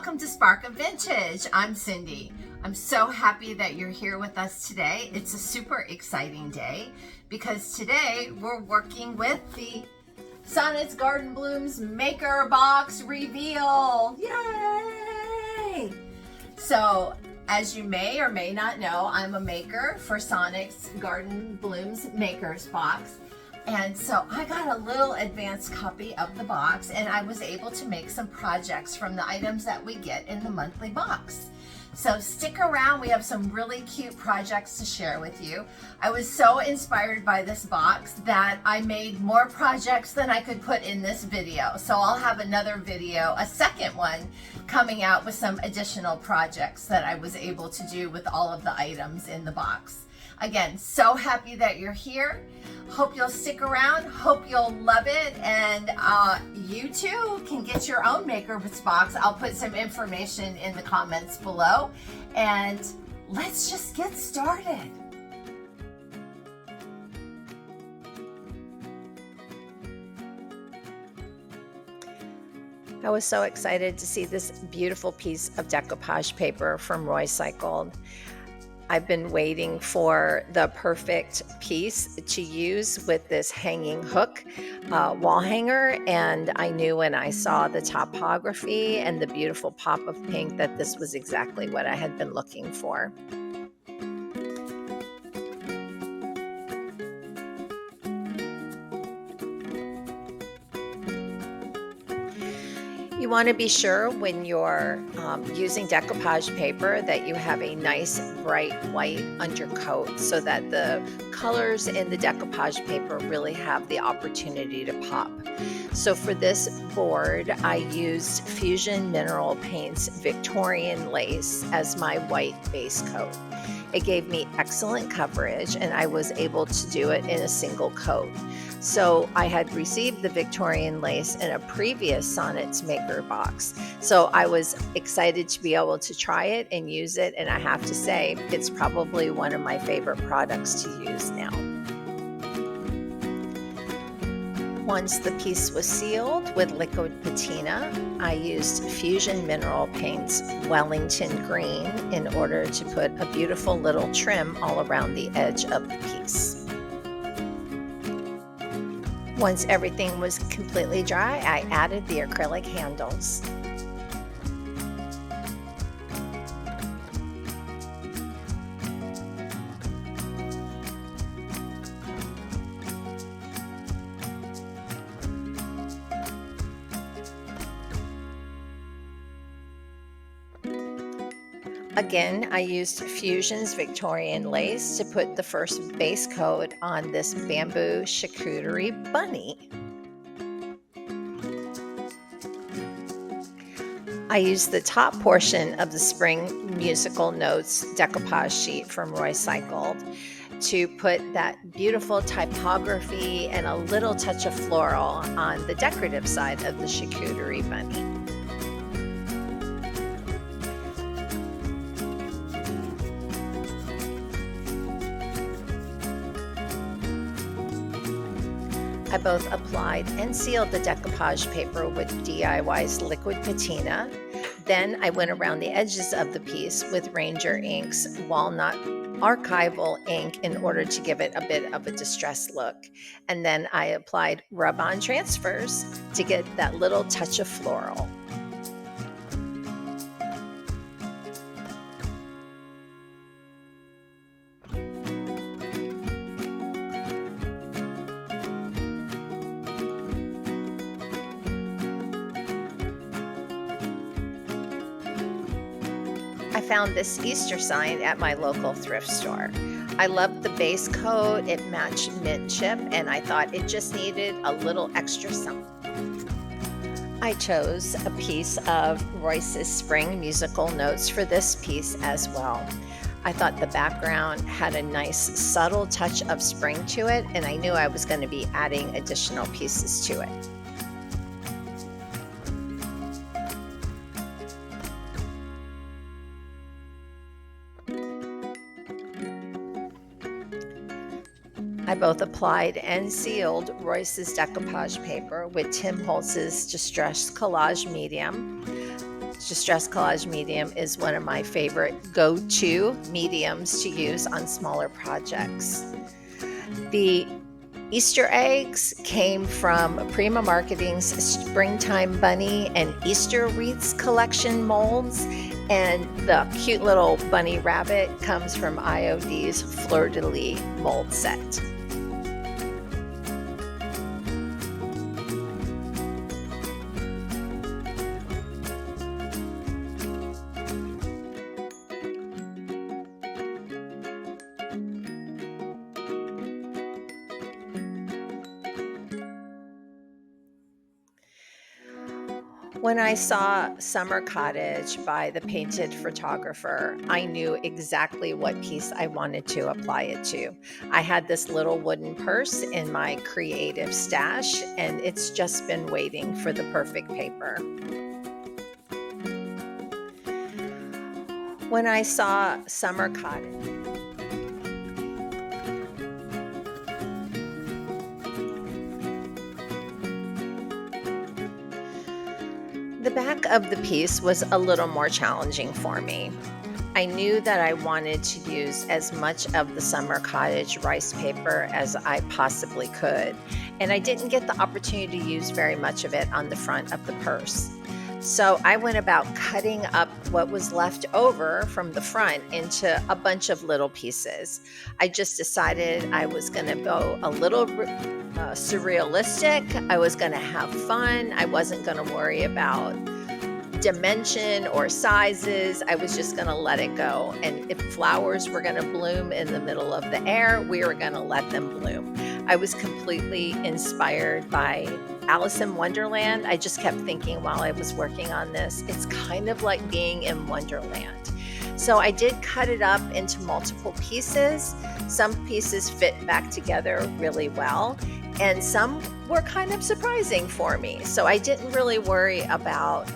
welcome to Spark of Vintage. I'm Cindy. I'm so happy that you're here with us today. It's a super exciting day because today we're working with the Sonnet'S Garden Blooms Maker Box Reveal. Yay! So, as you may or may not know, I'm a maker for Sonnet'S Garden Blooms Makers Box. And so I got a little advanced copy of the box and I was able to make some projects from the items that we get in the monthly box. So stick around, we have some really cute projects to share with you. I was so inspired by this box that I made more projects than I could put in this video. So I'll have another video, a second one, coming out with some additional projects that I was able to do with all of the items in the box. Again, so happy that you're here. Hope you'll stick around. Hope you'll love it. And you too can get your own Maker's Box. I'll put some information in the comments below. And let's just get started. I was so excited to see this beautiful piece of decoupage paper from Roycycled. I've been waiting for the perfect piece to use with this hanging hook wall hanger, and I knew when I saw the topography and the beautiful pop of pink that this was exactly what I had been looking for. You want to be sure when you're using decoupage paper that you have a nice bright white undercoat so that the colors in the decoupage paper really have the opportunity to pop. So for this board, I used Fusion Mineral Paint's Victorian Lace as my white base coat. It gave me excellent coverage and I was able to do it in a single coat. So I had received the Victorian lace in a previous Sonnet'S Maker box. So I was excited to be able to try it and use it. And I have to say, it's probably one of my favorite products to use now. Once the piece was sealed with liquid patina, I used Fusion Mineral Paint's Wellington Green in order to put a beautiful little trim all around the edge of the piece. Once everything was completely dry, I added the acrylic handles. Again, I used Fusion's Victorian Lace to put the first base coat on this bamboo charcuterie bunny. I used the top portion of the Spring Musical Notes decoupage sheet from Roycycled to put that beautiful typography and a little touch of floral on the decorative side of the charcuterie bunny. I both applied and sealed the decoupage paper with DIY's liquid patina. Then I went around the edges of the piece with Ranger Ink's Walnut Archival ink in order to give it a bit of a distressed look. And then I applied rub-on transfers to get that little touch of floral. I found this Easter sign at my local thrift store. I loved the base coat, it matched mint chip, and I thought it just needed a little extra something. I chose a piece of Royce's Spring Musical Notes for this piece as well. I thought the background had a nice subtle touch of spring to it, and I knew I was going to be adding additional pieces to it. I both applied and sealed Royce's decoupage paper with Tim Holtz's Distress Collage Medium Distress Collage medium is one of my favorite go-to mediums to use on smaller projects. The Easter eggs came from Prima Marketing's Springtime Bunny and Easter Wreaths collection molds, and the cute little bunny rabbit comes from IOD's Fleur de Lis mold set. When I saw Summer Cottage by the painted photographer, I knew exactly what piece I wanted to apply it to. I had this little wooden purse in my creative stash, and it's just been waiting for the perfect paper. When I saw Summer Cottage, the back of the piece was a little more challenging for me. I knew that I wanted to use as much of the Summer Cottage rice paper as I possibly could, and I didn't get the opportunity to use very much of it on the front of the purse. So I went about cutting up what was left over from the front into a bunch of little pieces. I just decided I was going to go a little surrealistic. I was going to have fun. I wasn't going to worry about dimension or sizes. I was just going to let it go. And if flowers were going to bloom in the middle of the air, we were going to let them bloom. I was completely inspired by Alice in Wonderland. I just kept thinking while I was working on this, it's kind of like being in Wonderland. So I did cut it up into multiple pieces. Some pieces fit back together really well, and some were kind of surprising for me. So I didn't really worry about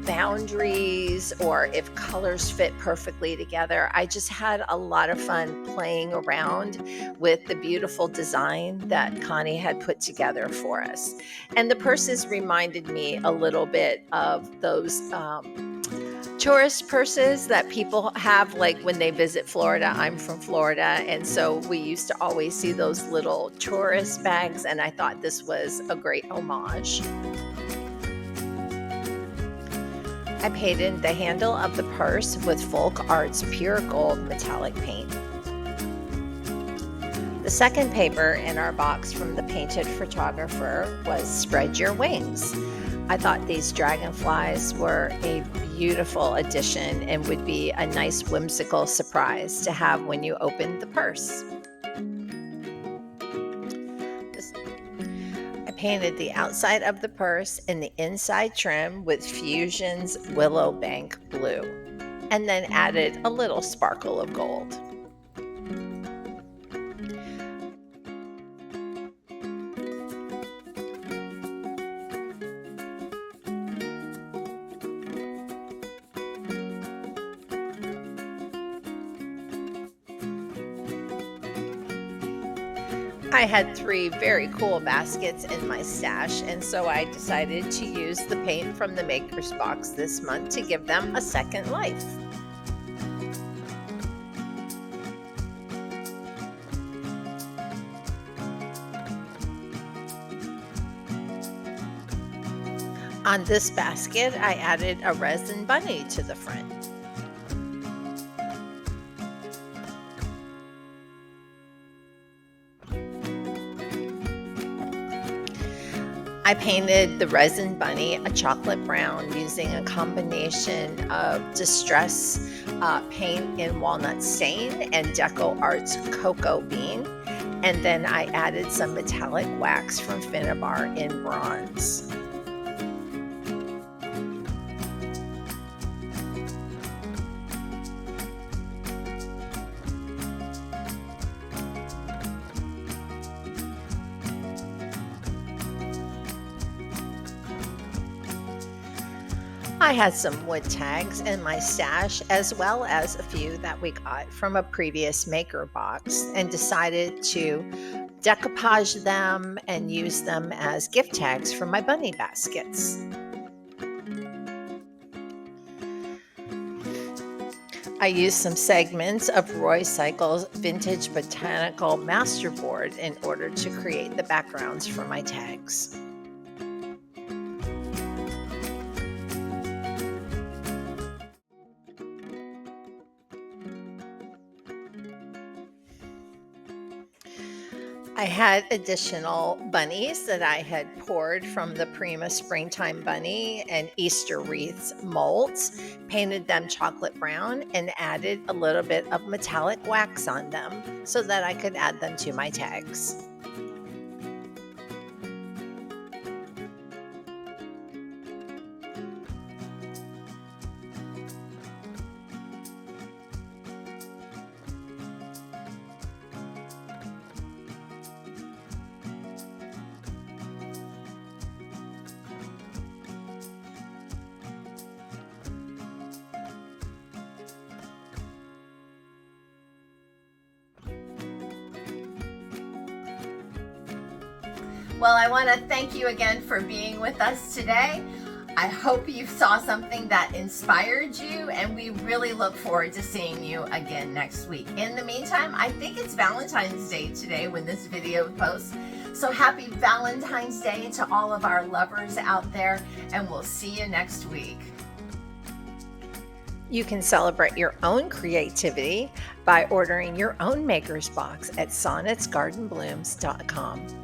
boundaries or if colors fit perfectly together. I just had a lot of fun playing around with the beautiful design that Connie had put together for us. And the purses reminded me a little bit of those tourist purses that people have like when they visit Florida. I'm from Florida, and so we used to always see those little tourist bags, and I thought this was a great homage. I painted the handle of the purse with Folk Art's pure gold metallic paint. The second paper in our box from the painted photographer was Spread Your Wings. I thought these dragonflies were a beautiful addition and would be a nice whimsical surprise to have when you opened the purse. Painted the outside of the purse and the inside trim with Fusion's Willow Bank Blue, and then added a little sparkle of gold. I had 3 very cool baskets in my stash, and so I decided to use the paint from the Maker's Box this month to give them a second life. On this basket, I added a resin bunny to the front. I painted the resin bunny a chocolate brown using a combination of Distress paint in walnut stain and Deco Art's cocoa bean, and then I added some metallic wax from Finnabar in bronze. I had some wood tags in my stash, as well as a few that we got from a previous maker box, and decided to decoupage them and use them as gift tags for my bunny baskets. I used some segments of Roycycled's vintage botanical masterboard in order to create the backgrounds for my tags. I had additional bunnies that I had poured from the Prima Springtime Bunny and Easter Wreaths molds, painted them chocolate brown, and added a little bit of metallic wax on them so that I could add them to my tags. Well, I want to thank you again for being with us today. I hope you saw something that inspired you, and we really look forward to seeing you again next week. In the meantime, I think it's Valentine's Day today when this video posts. So happy Valentine's Day to all of our lovers out there, and we'll see you next week. You can celebrate your own creativity by ordering your own maker's box at sonnetsgardenblooms.com.